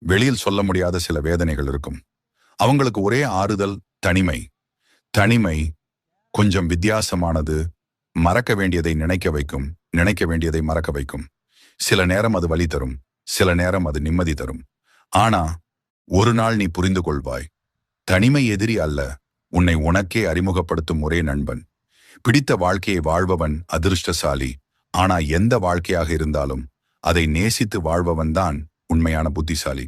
வெளியில் சொல்ல முடியாத சில வேதனைகள் இருக்கும். அவங்களுக்கு ஒரே ஆறுதல் தனிமை. தனிமை கொஞ்சம் வித்தியாசமானது. மறக்க வேண்டியதை நினைக்க வைக்கும், நினைக்க வேண்டியதை மறக்க வைக்கும். சில நேரம் அது வலி தரும், சில நேரம் அது நிம்மதி தரும். ஆனா ஒரு நாள் நீ புரிந்து கொள்வாய், தனிமை எதிரி அல்ல, உன்னை உனக்கே அறிமுகப்படுத்தும் ஒரே நண்பன். பிடித்த வாழ்க்கையை வாழ்பவன் அதிர்ஷ்டசாலி. ஆனா எந்த வாழ்க்கையாக இருந்தாலும் அதை நேசித்து வாழ்பவன் தான் உண்மையான புத்திசாலி.